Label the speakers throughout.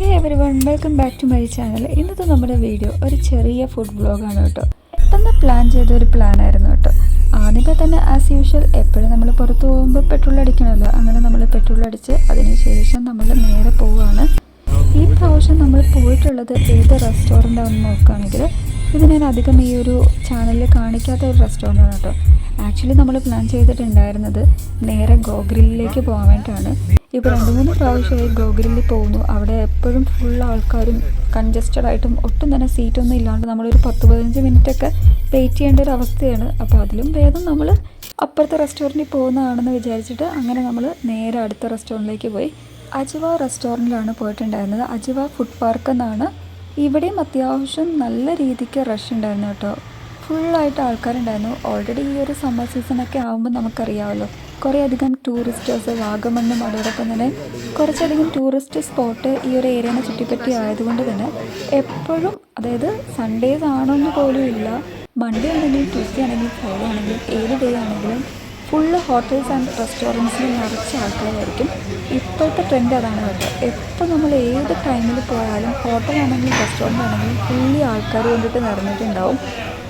Speaker 1: Hey everyone, welcome back to my channel. ഇന്നത്തെ നമ്മുടെ video ഒരു ചെറിയ ഫുഡ് വ്ളോഗാണ് കേട്ടോ. പെട്ടെന്ന് പ്ലാൻ ചെയ്തൊരു പ്ലാനായിരുന്നു കേട്ടോ. ആദ്യമേ തന്നെ ആസ് യൂഷ്വൽ എപ്പോഴും നമ്മൾ പുറത്ത് പോകുമ്പോൾ പെട്രോൾ അടിക്കണമല്ലോ. അങ്ങനെ നമ്മൾ പെട്രോൾ അടിച്ച് അതിന് ശേഷം നമ്മൾ നേരെ പോവുകയാണ്. ഈ പ്രാവശ്യം നമ്മൾ പോയിട്ടുള്ളത് ഏത് റെസ്റ്റോറൻ്റാണെന്ന് നോക്കുകയാണെങ്കിൽ ഇത് ഞാൻ അധികം ഈ ഒരു ചാനലിൽ കാണിക്കാത്ത ഒരു റെസ്റ്റോറൻ്റാണ് കേട്ടോ. ആക്ച്വലി നമ്മൾ പ്ലാൻ ചെയ്തിട്ടുണ്ടായിരുന്നത് നേരെ ഗോഗ്രില്ലിലേക്ക് പോകാൻ വേണ്ടിയിട്ടാണ്. ഇപ്പോൾ 2-3 പ്രാവശ്യമായി ഗോഗ്രില്ലിൽ പോകുന്നു. അവിടെ എപ്പോഴും ഫുൾ ആൾക്കാരും കൺജസ്റ്റഡ് ആയിട്ടും ഒട്ടും തന്നെ സീറ്റൊന്നും ഇല്ലാണ്ട് നമ്മളൊരു 10-15 മിനിറ്റൊക്കെ വെയിറ്റ് ചെയ്യേണ്ട ഒരു അവസ്ഥയാണ്. അപ്പോൾ അതിലും ഭേദം നമ്മൾ അപ്പുറത്തെ റെസ്റ്റോറൻറ്റിൽ പോകുന്നതാണെന്ന് വിചാരിച്ചിട്ട് അങ്ങനെ നമ്മൾ നേരെ അടുത്ത റെസ്റ്റോറൻറ്റിലേക്ക് പോയി. അജുവ റെസ്റ്റോറൻറ്റിലാണ് പോയിട്ടുണ്ടായിരുന്നത്. അജുവ ഫുഡ് പാർക്ക് എന്നാണ്. ഇവിടെയും അത്യാവശ്യം നല്ല രീതിക്ക് റഷ് ഉണ്ടായിരുന്നു കേട്ടോ. ഫുള്ളായിട്ട് ആൾക്കാരുണ്ടായിരുന്നു. ഓൾറെഡി ഈ ഒരു സമ്മർ സീസണൊക്കെ ആകുമ്പോൾ നമുക്കറിയാമല്ലോ, കുറേ അധികം ടൂറിസ്റ്റേഴ്സ് വാഗമണ്ണും അതോടൊപ്പം തന്നെ കുറച്ചധികം ടൂറിസ്റ്റ് സ്പോട്ട് ഈ ഒരു ഏരിയനെ ചുറ്റിപ്പറ്റി ആയതുകൊണ്ട് തന്നെ എപ്പോഴും, അതായത് സൺഡേസ് ആണെന്ന് പോലും ഇല്ല, മൺഡേ ആണെങ്കിലും ട്യൂസ്ഡേ ആണെങ്കിലും ഫ്രൈഡേ ആണെങ്കിലും ഏത് ഡേ ആണെങ്കിലും ഫുള്ള് ഹോട്ടൽസ് ആൻഡ് റെസ്റ്റോറൻറ്റ്സിൽ നിറച്ച ആൾക്കാരായിരിക്കും. ഇപ്പോഴത്തെ ട്രെൻഡ് അതാണ് കേട്ടോ. എപ്പോൾ നമ്മൾ ഏത് ടൈമിൽ പോയാലും ഹോട്ടലാണെങ്കിലും റെസ്റ്റോറൻ്റ് ആണെങ്കിലും ഫുള്ളി ആൾക്കാർ കൊണ്ടിട്ട് നിറഞ്ഞിട്ടുണ്ടാവും.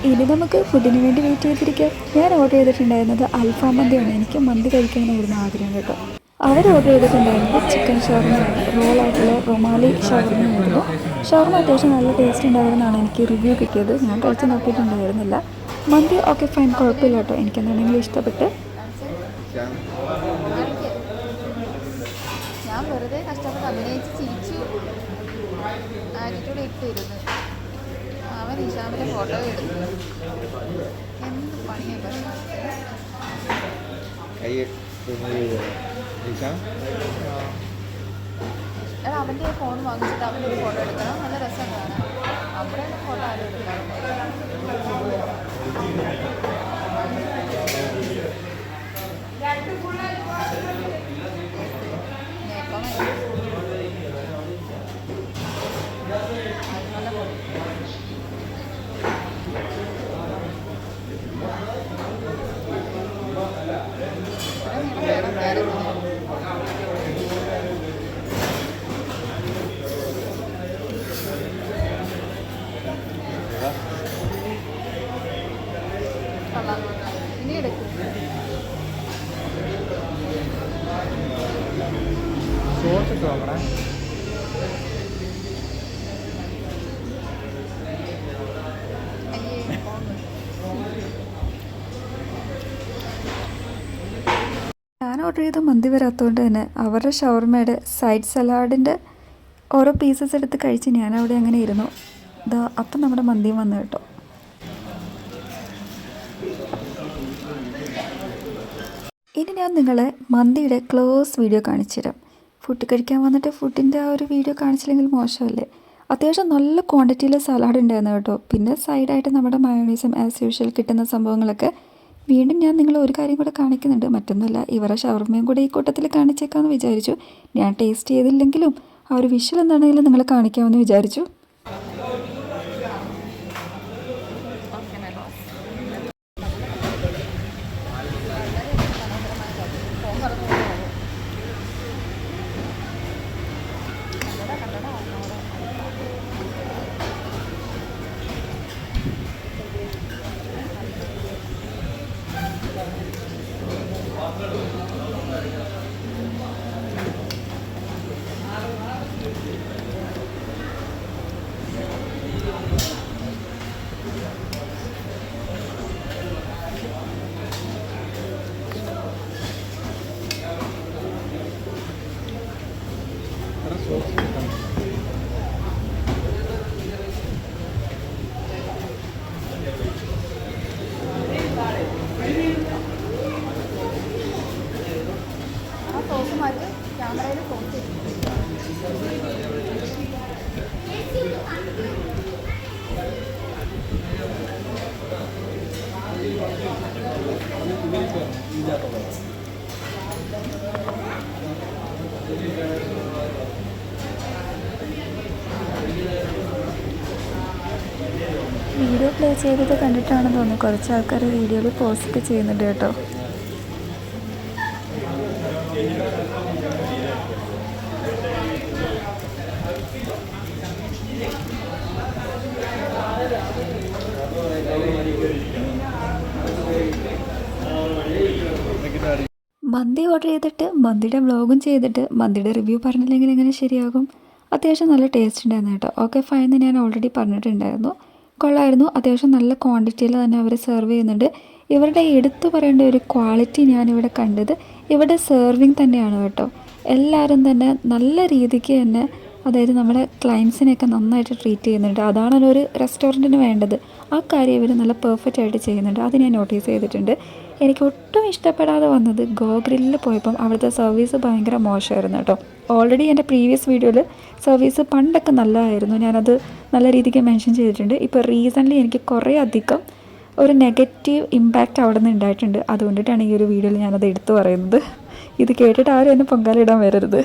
Speaker 1: ഇനി നമുക്ക് ഫുഡിന് വേണ്ടി വെയിറ്റ് ചെയ്തിരിക്കാം. ഞാൻ ഓർഡർ ചെയ്തിട്ടുണ്ടായിരുന്നത് അൽഫാം മന്തിയാണ്. എനിക്ക് മന്തി കഴിക്കാനായിരുന്നു ആഗ്രഹം കേട്ടോ. അവർ ഓർഡർ ചെയ്തിട്ടുണ്ടായിരുന്നത് ചിക്കൻ ഷവർമയാണ്. റോളായിട്ടുള്ള റൊമാലി ഷവർമയായിരുന്നു. ഷവർമ അത്യാവശ്യം നല്ല ടേസ്റ്റ് ഉണ്ടായിരുന്നാണ് എനിക്ക് റിവ്യൂ കിട്ടിയത്. ഞാൻ കഴിച്ച് നോക്കിയിട്ടുണ്ടായിരുന്നില്ല. മന്തി ഓക്കെ ഫൈൻ, കുഴപ്പമില്ല കേട്ടോ. എനിക്കെന്താണെങ്കിലും ഇഷ്ടപ്പെട്ട്.
Speaker 2: ഞാൻ വെറുതെ കഷ്ടപ്പെട്ട് അഭിനയിച്ച് ചിരിച്ചു ആറ്റിറ്റ്യൂഡ് ഇട്ടിരുന്നു. അവൻ ഇഷാമിൻ്റെ ഫോട്ടോ എടുത്തു. എന്ത് പണിയൊക്കെ അവൻ്റെ ഫോൺ വാങ്ങിച്ചിട്ട് അവൻ്റെ ഒരു ഫോട്ടോ എടുക്കണം. നല്ല രസം കാണാം. അവിടെ ഫോട്ടോ ആരും എടുക്കാറുണ്ട്. ഇനി എടുക്കും.
Speaker 3: ഷോർട്ട് നോക്കണേ.
Speaker 1: ഞാൻ ഓർഡർ ചെയ്ത മന്തി വരാത്തതുകൊണ്ട് തന്നെ അവരുടെ ഷവർമയുടെ സൈഡ് സലാഡിൻ്റെ ഓരോ പീസസ് എടുത്ത് കഴിച്ച് ഞാൻ അവിടെ അങ്ങനെ ഇരുന്നു. അപ്പം നമ്മുടെ മന്തിയും വന്നു കേട്ടോ. ഇനി ഞാൻ നിങ്ങളെ മന്തിയുടെ ക്ലോസ് വീഡിയോ കാണിച്ചു തരാം. ഫുഡ് കഴിക്കാൻ വന്നിട്ട് ഫുഡിൻ്റെ ആ ഒരു വീഡിയോ കാണിച്ചില്ലെങ്കിൽ മോശമല്ലേ. അത്യാവശ്യം നല്ല ക്വാണ്ടിറ്റിയിൽ സലാഡ് ഉണ്ടായിരുന്നു കേട്ടോ. പിന്നെ സൈഡായിട്ട് നമ്മുടെ മയോണൈസും ആസ് യൂഷ്വൽ കിട്ടുന്ന സംഭവങ്ങളൊക്കെ. വീണ്ടും ഞാൻ നിങ്ങളെ ഒരു കാര്യം കൂടെ കാണിക്കുന്നുണ്ട്. മറ്റൊന്നുമല്ല, ഇവരുടെ ഷവർമയും കൂടെ ഈ കൂട്ടത്തിൽ കാണിച്ചേക്കാമെന്ന് വിചാരിച്ചു. ഞാൻ ടേസ്റ്റ് ചെയ്തില്ലെങ്കിലും ആ ഒരു വിഷ്വൽ എന്താണെങ്കിലും നിങ്ങളെ കാണിക്കാമെന്ന് വിചാരിച്ചു.
Speaker 2: സോസ് മാറ്റി ക്യാമറയിൽ ഫോട്ടോ
Speaker 1: വീഡിയോ പ്ലേ ചെയ്തത് കണ്ടിട്ടാണെന്ന് തോന്നുന്നു കുറച്ച് ആൾക്കാർ വീഡിയോയിൽ പോസ്റ്റൊക്കെ ചെയ്യുന്നുണ്ട് കേട്ടോ. മന്തി ഓർഡർ ചെയ്തിട്ട് മന്തിയുടെ വ്ളോഗും ചെയ്തിട്ട് മന്തിയുടെ റിവ്യൂ പറഞ്ഞില്ലെങ്കിൽ എങ്ങനെ ശരിയാകും? അത്യാവശ്യം നല്ല ടേസ്റ്റ് ഉണ്ടായിരുന്നു കേട്ടോ. ഓക്കെ ഫൈൻ എന്ന് ഞാൻ ഓൾറെഡി പറഞ്ഞിട്ടുണ്ടായിരുന്നു. കൊള്ളായിരുന്നു. അത്യാവശ്യം നല്ല ക്വാണ്ടിറ്റിയിൽ തന്നെ അവർ സെർവ് ചെയ്യുന്നുണ്ട്. ഇവരുടെ എടുത്തു പറയേണ്ട ഒരു ക്വാളിറ്റി ഞാനിവിടെ കണ്ടത് ഇവിടെ സെർവിങ് തന്നെയാണ് കേട്ടോ. എല്ലാവരും തന്നെ നല്ല രീതിക്ക് തന്നെ, അതായത് നമ്മുടെ ക്ലയൻസിനെയൊക്കെ നന്നായിട്ട് ട്രീറ്റ് ചെയ്യുന്നുണ്ട്. അതാണല്ലോ ഒരു റെസ്റ്റോറൻറ്റിന് വേണ്ടത്. ആ കാര്യം ഇവർ നല്ല പെർഫെക്റ്റ് ആയിട്ട് ചെയ്യുന്നുണ്ട്. അത് ഞാൻ നോട്ടീസ് ചെയ്തിട്ടുണ്ട്. എനിക്ക് ഒട്ടും ഇഷ്ടപ്പെടാതെ വന്നത് ഗോ ഗ്രില്ലിൽ പോയപ്പം അവിടുത്തെ സർവീസ് ഭയങ്കര മോശമായിരുന്നു കേട്ടോ. ഓൾറെഡി എൻ്റെ പ്രീവിയസ് വീഡിയോയിൽ സർവീസ് പണ്ടൊക്കെ നല്ലതായിരുന്നു, ഞാനത് നല്ല രീതിക്ക് മെൻഷൻ ചെയ്തിട്ടുണ്ട്. ഇപ്പോൾ റീസെൻ്റ്ലി എനിക്ക് കുറേ അധികം ഒരു നെഗറ്റീവ് ഇമ്പാക്റ്റ് അവിടെ നിന്ന് ഉണ്ടായിട്ടുണ്ട്. അതുകൊണ്ടിട്ടാണ് ഈ ഒരു വീഡിയോയിൽ ഞാനത് എടുത്തു പറയുന്നത്. ഇത് കേട്ടിട്ട് ആരും എന്നെ പൊങ്കാലിടാൻ വരരുത്.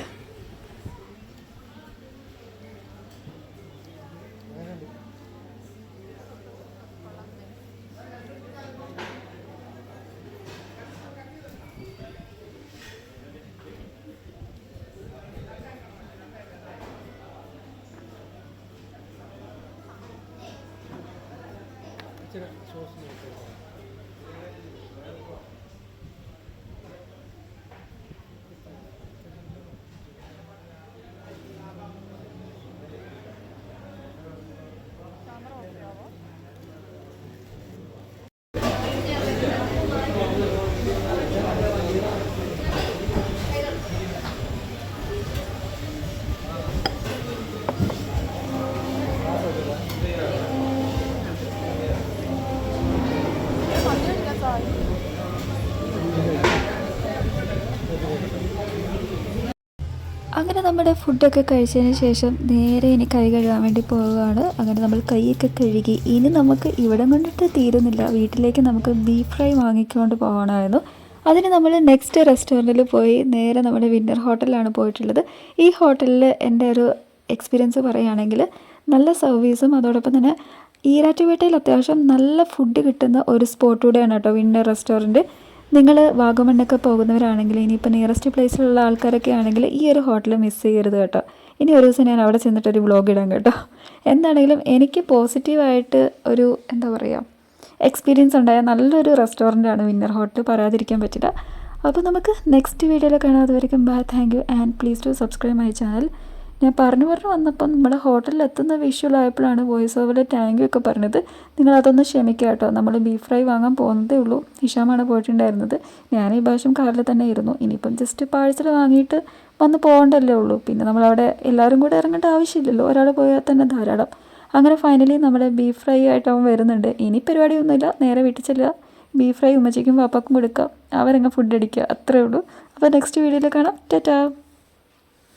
Speaker 1: അങ്ങനെ നമ്മുടെ ഫുഡൊക്കെ കഴിച്ചതിന് ശേഷം നേരെ ഇനി കൈ കഴുകാൻ വേണ്ടി പോവുകയാണ്. അങ്ങനെ നമ്മൾ കൈയൊക്കെ കഴുകി ഇനി നമുക്ക് ഇവിടെ കൊണ്ടിട്ട് തീരുന്നില്ല, വീട്ടിലേക്ക് നമുക്ക് ബീഫ് ഫ്രൈ വാങ്ങിക്കൊണ്ട് പോകണമായിരുന്നു. അതിന് നമ്മൾ നെക്സ്റ്റ് റെസ്റ്റോറൻറ്റിൽ പോയി നേരെ നമ്മുടെ വിന്നർ ഹോട്ടലിലാണ് പോയിട്ടുള്ളത്. ഈ ഹോട്ടലിൽ എൻ്റെ ഒരു എക്സ്പീരിയൻസ് പറയുകയാണെങ്കിൽ നല്ല സർവീസും അതോടൊപ്പം തന്നെ ഈരാറ്റുപേട്ടയിൽ അത്യാവശ്യം നല്ല ഫുഡ് കിട്ടുന്ന ഒരു സ്പോട്ട് കൂടെയാണ് കേട്ടോ വിന്നർ റെസ്റ്റോറൻറ്റ്. നിങ്ങൾ വാഗമണ്ണൊക്കെ പോകുന്നവരാണെങ്കിൽ, ഇനിയിപ്പോൾ നിയറസ്റ്റ് പ്ലേസിലുള്ള ആൾക്കാരൊക്കെ ആണെങ്കിൽ ഈ ഒരു ഹോട്ടൽ മിസ് ചെയ്യരുത് കേട്ടോ. ഇനി ഒരു ദിവസം ഞാൻ അവിടെ ചെന്നിട്ടൊരു വ്ളോഗ് ഇടാം കേട്ടോ. എന്താണെങ്കിലും എനിക്ക് പോസിറ്റീവായിട്ട് ഒരു എന്താ പറയുക എക്സ്പീരിയൻസ് ഉണ്ടായ നല്ലൊരു റെസ്റ്റോറൻറ്റാണ് വിന്നർ ഹോട്ടൽ, പറയാതിരിക്കാൻ പറ്റില്ല. അപ്പോൾ നമുക്ക് നെക്സ്റ്റ് വീഡിയോയിൽ കാണാം. അതുവരെയും bye, thank you and please to subscribe my channel. ഞാൻ പറഞ്ഞു വന്നപ്പോൾ നമ്മുടെ ഹോട്ടലിൽ എത്തുന്ന വിഷ്വലായപ്പോഴാണ് വോയിസ് ഓവറിൽ താങ്ക് യു ഒക്കെ പറഞ്ഞത്. നിങ്ങളതൊന്ന് ക്ഷമിക്കുക കേട്ടോ. നമ്മൾ ബീഫ് ഫ്രൈ വാങ്ങാൻ പോകുന്നതേ ഉള്ളൂ. ഹിഷാമാണ് പോയിട്ടുണ്ടായിരുന്നത്. ഞാൻ ഈ പ്രാവശ്യം കാറിൽ തന്നെ ഇരുന്നു. ഇനിയിപ്പം ജസ്റ്റ് പാഴ്സൽ വാങ്ങിയിട്ട് വന്ന് പോകണ്ടല്ലേ ഉള്ളൂ. പിന്നെ നമ്മളവിടെ എല്ലാവരും കൂടെ ഇറങ്ങേണ്ട ആവശ്യമില്ലല്ലോ, ഒരാൾ പോയാൽ തന്നെ ധാരാളം. അങ്ങനെ ഫൈനലി നമ്മുടെ ബീഫ് ഫ്രൈ ആയിട്ട് അവൻ വരുന്നുണ്ട്. ഇനി പരിപാടിയൊന്നുമില്ല, നേരെ വീട്ടിൽ ചെല്ലുക, ബീഫ് ഫ്രൈ ഉമ്മച്ചിക്കും പാപ്പാക്കും കൊടുക്കുക, അവരങ്ങ് ഫുഡ് അടിക്കുക, അത്രേ ഉള്ളൂ. അപ്പോൾ നെക്സ്റ്റ് വീഡിയോയിൽ കാണാം. ടാറ്റാ.